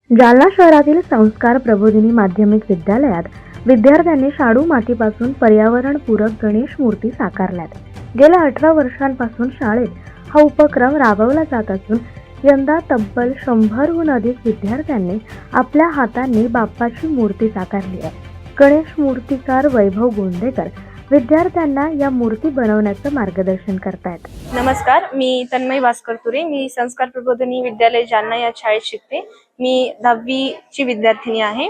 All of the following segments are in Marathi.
जालना शहरातील संस्कार प्रबोधिनी माध्यमिक विद्यालयात विद्यार्थ्यांनी शाडू मातीपासून पर्यावरणपूरक गणेश मूर्ती साकारल्यात। गेल्या 18 वर्षांपासून शाळेत हा उपक्रम राबवला जात असून यंदा तब्बल 100हून अधिक विद्यार्थ्यांनी आपल्या हातांनी बाप्पाची मूर्ती साकारली आहे। गणेश मूर्तिकार वैभव गोंदेकर विद्यार्थ्यांना या मूर्ती बनवण्याचं मार्गदर्शन करतायत। नमस्कार, मी तन्मय भास्कर तुरे। मी संस्कार प्रबोधिनी विद्यालय जालना या शाळेत शिकते। मी 10वी ची विद्यार्थिनी आहे।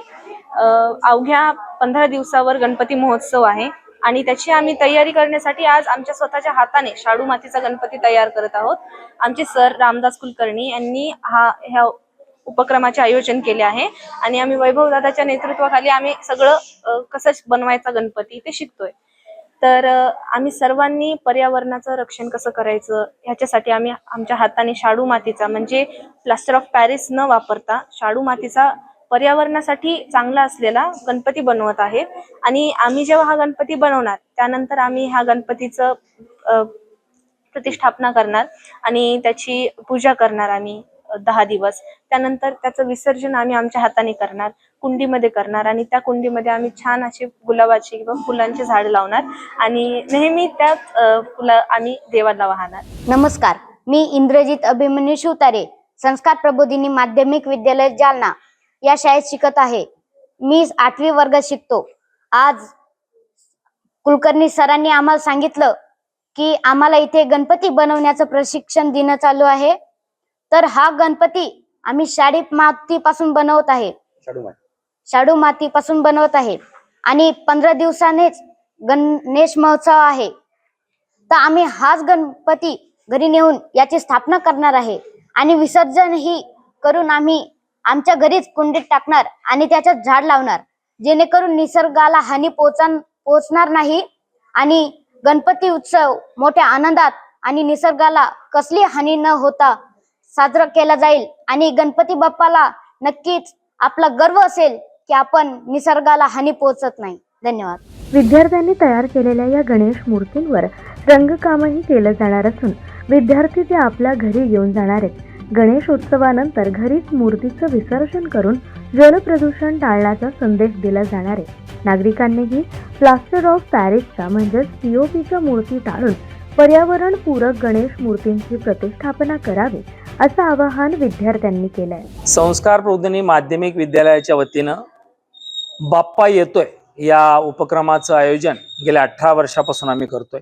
अवघ्या 15 दिवसावर गणपती महोत्सव आहे आणि त्याची आम्ही तयारी करण्यासाठी आज आमच्या स्वतःच्या हाताने शाडू मातीचा गणपती तयार करत आहोत। आमचे सर रामदास कुलकर्णी यांनी ह्या उपक्रमाचे आयोजन केले आहे आणि आम्ही वैभव दादाच्या नेतृत्वाखाली आम्ही सगळं कसं बनवायचा गणपती ते शिकतोय। तर आम्ही सर्वांनी पर्यावरणाचं रक्षण कसं करायचं ह्याच्यासाठी आम्ही आमच्या हाताने शाडू मातीचा म्हणजे प्लास्टर ऑफ पॅरिस न वापरता शाडू मातीचा पर्यावरणासाठी चांगला असलेला गणपती बनवत आहे। आणि आम्ही जेव्हा हा गणपती बनवणार त्यानंतर आम्ही ह्या गणपतीचं प्रतिष्ठापना करणार आणि त्याची पूजा करणार आम्ही 10 दिवस। त्यानंतर त्याचं विसर्जन आम्ही आमच्या हाताने करणार, कुंडीमध्ये करणार आणि त्या कुंडीमध्ये आम्ही छान असे गुलाबाची किंवा फुलांचे झाड लावणार आणि नेहमी त्याच फुलं आम्ही देवाला वाहणार। नमस्कार, मी इंद्रजित अभिमन्यू शिवतारे, संस्कार प्रबोधिनी माध्यमिक विद्यालय जालना या शाळेत शिकत आहे। मी 8वी वर्गात शिकतो। आज कुलकर्णी सरांनी आम्हाला सांगितलं की आम्हाला इथे गणपती बनवण्याचं प्रशिक्षण देणं चालू आहे। तर हा गणपती आम्ही मातीपासून बनवत आहे, शाडू मातीपासून बनवत आहे आणि 15 दिवसानेच गणेश महोत्सव आहे। तर आम्ही हाच गणपती घरी नेऊन याची स्थापना करणार आहे आणि विसर्जन ही करून आम्ही आमच्या घरीच कुंडीत टाकणार आणि त्याच्यात झाड लावणार, जेणेकरून निसर्गाला हानी पोहोचणार नाही आणि गणपती उत्सव मोठ्या आनंदात आणि निसर्गाला कसली हानी न होता साजरा केला जाईल आणि गणपती बाप्पाला नक्कीच आपला गर्व असेल की आपण निसर्गाला हानी पोहोचत नाही। धन्यवाद। विद्यार्थ्यांनी तयार केलेल्या या गणेश मूर्तींवर रंगकामही केलं जाणार असून विद्यार्थी ते आपल्या घरी घेऊन जाणार आहेत। गणेश उत्सवानंतर घरीच मूर्तीचं विसर्जन करून जलप्रदूषण टाळण्याचा संदेश दिला जाणार आहे। नागरिकांनीही प्लास्टर ऑफ पॅरिसच्या म्हणजेच POPच्या मूर्ती टाळून पर्यावरणपूरक गणेश मूर्तींची प्रतिष्ठापना करावी असं आवाहन विद्यार्थ्यांनी केलंय। संस्कार प्रबोधिनी माध्यमिक विद्यालयाच्या वतीनं बाप्पा येतोय या उपक्रमाचं आयोजन गेल्या 18 वर्षापासून आम्ही करतोय।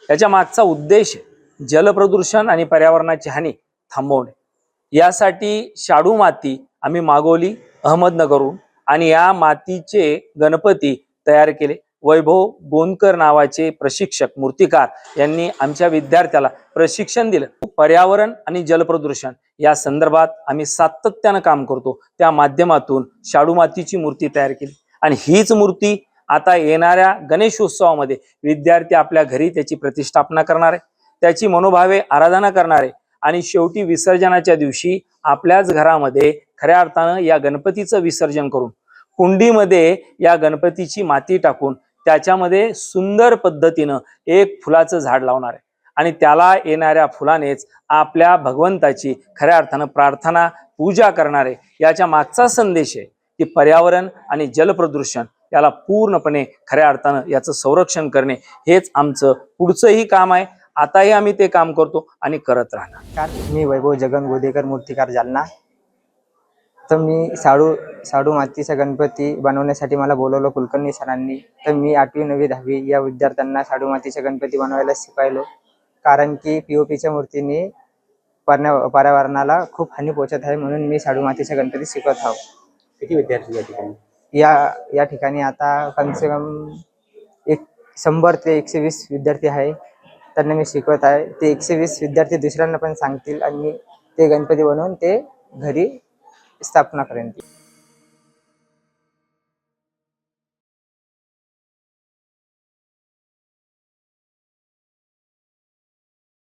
याच्या मागचा उद्देश जलप्रदूषण आणि पर्यावरणाची हानी थांबवणे। यासाठी शाडू माती आम्ही मागवली अहमदनगरहून आणि या मातीचे गणपती तयार केले। वैभव गोंदकर नावाचे प्रशिक्षक मूर्तिकार यांनी आमच्या विद्यार्थ्याला प्रशिक्षण दिलं। पर्यावरण आणि जलप्रदूषण या संदर्भात आम्ही सातत्यानं काम करतो। त्या माध्यमातून शाडू मातीची मूर्ती तयार केली आणि हीच मूर्ती आता येणाऱ्या गणेशोत्सवामध्ये विद्यार्थी आपल्या घरी त्याची प्रतिष्ठापना करणार आहे, त्याची मनोभावे आराधना करणार आहे आणि शेवटी विसर्जनाच्या दिवशी आपल्याच घरामध्ये खऱ्या अर्थानं या गणपतीचं विसर्जन करून कुंडीमध्ये या गणपतीची माती टाकून त्याच्यामध्ये सुंदर पद्धतीनं एक फुलाचं झाड लावणार आहे आणि त्याला येणाऱ्या फुलानेच आपल्या भगवंताची खऱ्या अर्थानं प्रार्थना पूजा करणार आहे। याच्या मागचा संदेश आहे की पर्यावरण आणि जलप्रदूषण याला पूर्णपणे खऱ्या अर्थानं याचं संरक्षण करणे हेच आमचं पुढचंही काम आहे। आताही आम्ही ते काम करतो आणि करत राहणार। मी वैभव जगन गोदेकर मूर्तिकार जालना। तर मी शाडू मातीचा गणपती बनवण्यासाठी मला बोलवलं कुलकर्णी सरांनी। तर मी 8वी 9वी 10वी या विद्यार्थ्यांना शाडू मातीचा गणपती बनवायला शिकवायलो, कारण की POPच्या मूर्तीने पर्यावरणाला खूप हानी पोहोचत आहे, म्हणून मी शाडू मातीचा गणपती शिकवत आहो। किती विद्यार्थी या ठिकाणी? या ठिकाणी आता कम से कम 100 ते 120 विद्यार्थी आहे। त्यांना मी शिकवत आहे। ते 120 विद्यार्थी दुसऱ्यांना पण सांगतील आणि ते गणपती बनवून ते घरी स्थापना करेन।